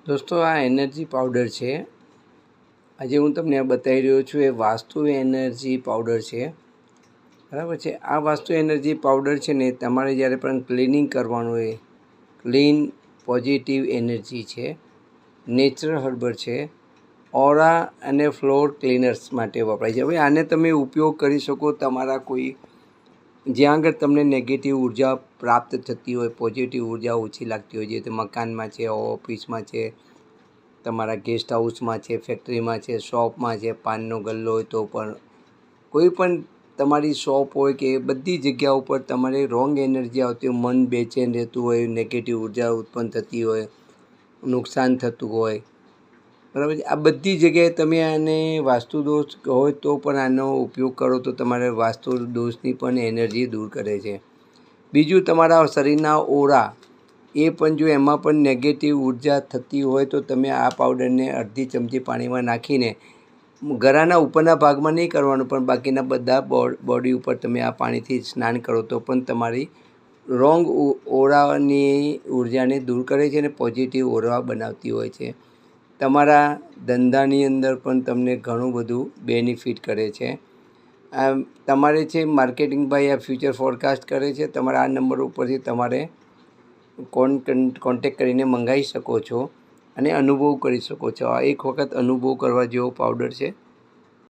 દોસ્તો, આ energy powder છે. આજે હું તમને આ બતાવી રહ્યો છું. એ વાસ્તુ એનર્જી પાવડર છે, બરાબર છે. આ વાસ્તુ એનર્જી પાવડર છે ને, તમારે જ્યારે પણ ક્લિનિંગ કરવાનું હોય, ક્લીન પોઝિટિવ એનર્જી છે, નેચરલ હર્બલ છે, ઓરા અને ફ્લોર ક્લીનર્સ માટે વપરાય છે. હવે આને તમે ઉપયોગ કરી શકો તમારા કોઈ જ્યાં આગળ તમને નેગેટિવ ઉર્જા પ્રાપ્ત થતી હોય, પોઝિટિવ ઉર્જા ઓછી લાગતી હોય, જે તે મકાનમાં છે, ઓફિસમાં છે, તમારા ગેસ્ટ હાઉસમાં છે, ફેક્ટરીમાં છે, શોપમાં છે, પાનનો ગલ્લો હોય તો પણ, કોઈ પણ તમારી શોપ હોય કે બધી જગ્યા ઉપર તમારે રોંગ એનર્જી આવતી હોય, મન બેચેન રહેતું હોય, નેગેટિવ ઉર્જા ઉત્પન્ન થતી હોય, નુકસાન થતું હોય, બરાબર છે. આ બધી જગ્યાએ તમે આને વાસ્તુ દોષ હોય તો પણ આનો ઉપયોગ કરો તો તમારે વાસ્તુ દોષની પણ એનર્જી દૂર કરે છે. બીજું, તમારા શરીરના ઓરા એ પણ જો એમાં પણ નેગેટિવ ઉર્જા થતી હોય તો તમે આ પાવડરને અડધી ચમચી પાણીમાં નાખીને ગળાના ઉપરના ભાગમાં નહીં કરવાનું, પણ બાકીના બધા બોડી ઉપર તમે આ પાણીથી સ્નાન કરો તો પણ તમારી રોંગ ઓરાની ઉર્જાને દૂર કરે છે અને પોઝિટિવ ઓરા બનાવતી હોય છે. તમારા ધંધાની અંદર પણ તમને ઘણું બધું બેનિફિટ કરે છે. તમારે છે માર્કેટિંગ ભાઈ આ ફ્યુચર ફોરકાસ્ટ કરે છે. તમારા આ નંબર ઉપરથી તમારે કોન્ટેક કરીને મંગાવી શકો છો અને અનુભવ કરી શકો છો. આ એક વખત અનુભવ કરવા જેવો પાવડર છે.